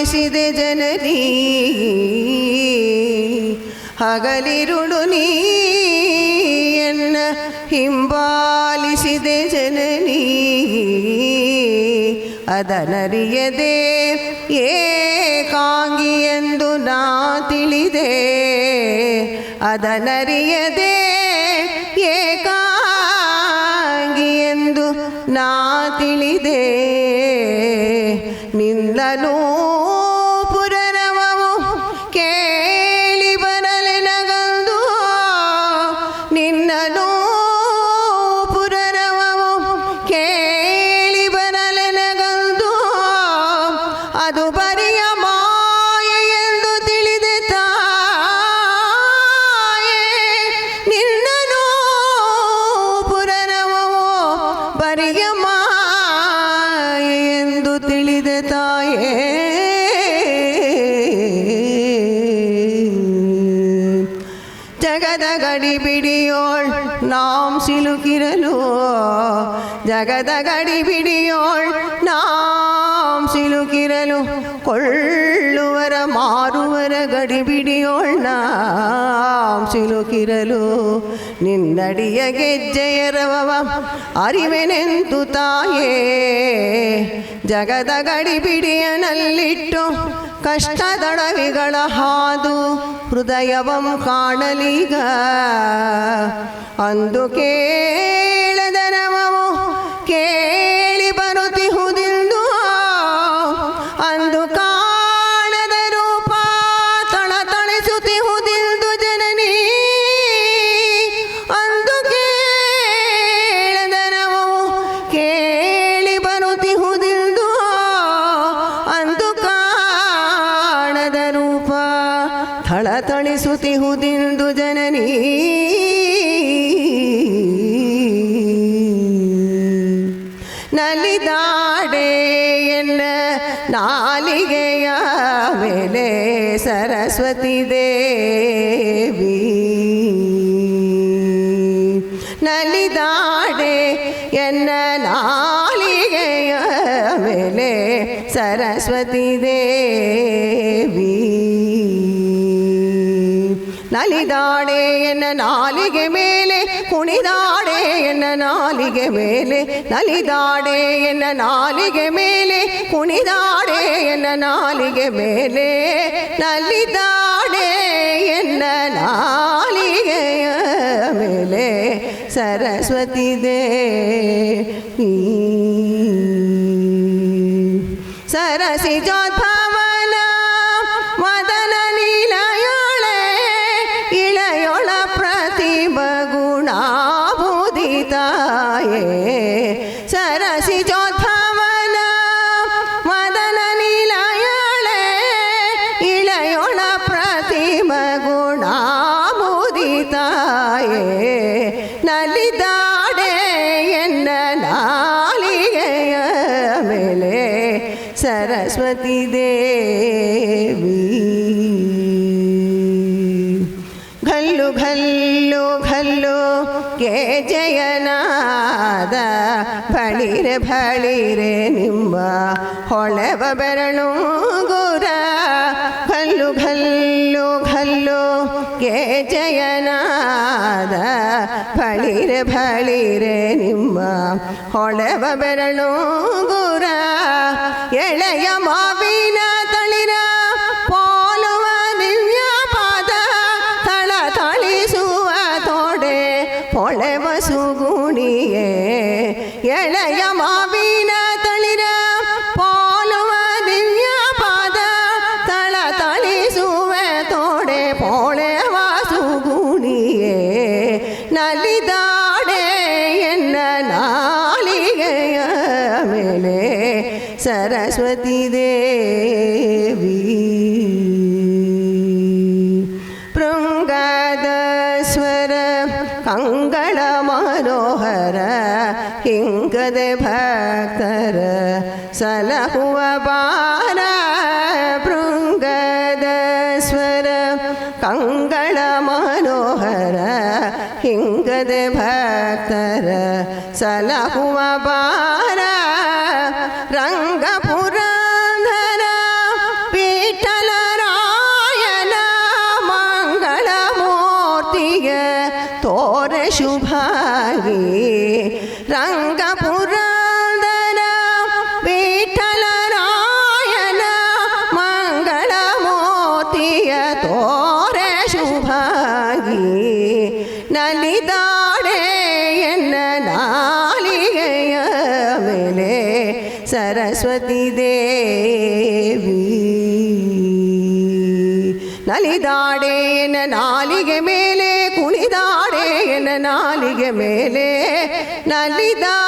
ಪಾಲಿಸಿದೆ ಜನನಿ ಹಗಲಿರುಳು ನೀ ಎನ್ನ ಹಿಂಬಾಲಿಸಿದೆ ಜನನಿ ಅದನರಿಯದೆ ಏಕಾಂಗಿ ಎಂದು ನಾ ತಿಳಿದೆ ಅದನರಿಯದೆ ಏಕಾಂಗಿ ಎಂದು ನಾ ತಿಳಿದೆ ನಿನ್ನನು ಪುರನವವು ಕೇಳಿ ಬರಲೆನಗಂದು ನಿನ್ನನು ಪುರನವವು ಕೇಳಿ ಬರಲೆನಗಂದು ಅದು ಬರಿಯ ಮಾಯೆ ಎಂದು ತಿಳಿದೆ ತಾಯೇ ನಿನ್ನನು ಪುರನವವು ಬರಿಯ ಮಾಯೆ ಎಂದು ತಿಳಿದೆ ತಾಯೇ ಜಗದ ಗಡಿ ಬಿಡಿಯೋಳ್ ನಾಂ ಸಿಲುಕಿರಲು ಜಗದ ಗಡಿ ಬಿಡಿಯೋಳ್ ನಾಂ ಸಿಲುಕಿರಲು ಕೊಳ್ಳುವರ ಮಾರುವರ ಗಡಿ ಬಿಡಿಯೋಳ್ ನಾಂ ಸಿಲುಕಿರಲು ನಿನ್ನಡಿಯ ಗೆಜ್ಜೆಯ ರವವ ಅರಿವೆನೆಂದು ತಾಯೇ ಜಗದ ಗಡಿ ಬಿಡಿಯನಲ್ಲಿಟ್ಟು ಕಷ್ಟದಡವಿಗಳ ಹಾದು ಹೃದಯವಂ ಕಾಣಲೀಗ ಅಂದು ಕೇಳದನವವು ಕೇಳಿ ಬರುತ್ತಿಹುದೆಂದು ಅಂದು ಕಾಣದ ರೂಪ ತಳತಳಿಸುತ್ತಿಹುದೆಂದು ಜನನಿ ಅಂದು ಕೇಳದನವವು ಕೇಳಿ ಬರುತ್ತಿಹುದೆಂದು ಅಂದು ಕಾಣದ ರೂಪ ಥಳಥಳಿಸುತ್ತಿಹುದೆಂದು ಜನನಿ ನಲಿದಾಡೆ ಎನ್ನ ನಾಲಿಗೆಯ ಮೇಲೆ ಸರಸ್ವತಿ ದೇವಿ ನಲಿದಾಡೆ ಎನ್ನ ನಾಲಿಗೆಯ ಮೇಲೆ ಸರಸ್ವತಿ ದೇವಿ ನಲಿದಾಡೆ ಎನ್ನ ನಾಲಿಗೆ ಮೇಲೆ ಕುಣಿದಾಡೆ ಎನ್ನ ನಾಲಿಗೆ ಮೇಲೆ ನಲಿದಾಡೆ ಎನ್ನ ನಾಲಿಗೆ ಮೇಲೆ ಕುಣಿದಾಡೆ ಎನ್ನ ನಾಲಿಗೆ ಮೇಲೆ ನಲಿದಾಡೆ ಎನ್ನ ನಾಲಿಗೆಯ ಮೇಲೆ ಸರಸ್ವತಿ ದೇವಿ ಸರಸಿಜೋದ್ಭವನ ಮದನ ನಿಲಯೊಳೆ ಇಳೆಯೊಳ ಪ್ರತಿಭ ಗುಣಾಭೂದಿತಾಯೇ ಸರಸಿಜೋದ್ಭವನ ಮದನ ನಿಲಯೊಳೆ ಇಳೆಯೊಳ ಪ್ರತಿಭ ಗುಣಾಭೂದಿತಾಯೇ ನಲಿದಾಡೆ ಎನ್ನ ನಾಲಿಗೆಯ ಮೇಲೆ ಸರಸ್ವತಿ ದೇವಿ ಘಲ್ಲು ಘಲ್ಲು ಘಲ್ಲು ಗೆ ಜಯನಾದ ಬಳಿರೆ ಬಳಿರೆ ನಿಮ್ಮ ಹೊಳೆವ ಬೆರಳು ಗುರ ಘಲ್ಲು ಘಲ್ಲು ಘಲ್ಲು ಗೆ ಜಯನಾದ ಬಳಿರೆ ಬಳಿರೆ ನಿಮ್ಮ ಹೊಳೆವ ಬೆರಳು ಗುರ ಎಳೆಯ ಮಾವಿನ ತಳಿರ ಪೋಲುವ ದಿವ್ಯ ಪಾದ ತಳ ತಳಿಸುವ ತೋಡೆ ಪೊಳೆವ ಸುಗುಣಿಯೇ ಎಳೆಯ ಮಾವಿನ ತಳಿರ ಪೋಲುವ ದಿವ್ಯ ಪಾದ ತಳ ತಳಿಸುವ ತೋಡೆ ಪೊಳೆವ ಸುಗುಣಿಯೇ ನಲಿದಾಡೆ ಎನ್ನ ನಾಲಿಗೆಯ ಮೇಲೆ ಸರಸ್ವತಿ ದೇವಿ ಪೃಂಗದ ಸ್ವರ ಕಂಗಳ ಮನೋಹರ ಹಿಂಗದೆ ಭಕ್ತರ ಸಲಹುವ ಬಾರ ಪೃಂಗದ ಸ್ವರ ಕಂಗಳ ಮನೋಹರ ಹಿಂಗದೆ ಭಕ್ತರ ಸಲಹುವ ಬಾರ ರಂಗಪುರಂಧರ ಮೇಲೆ ಸರಸ್ವತಿ ದೇವಿ ನಲಿದಾಡೆ ಎನ್ನ ನಾಲಿಗೆ ಮೇಲೆ ಕುಣಿದಾಡೆ ಎನ್ನ ನಾಲಿಗೆ ಮೇಲೆ ನಲಿದಾಡೆ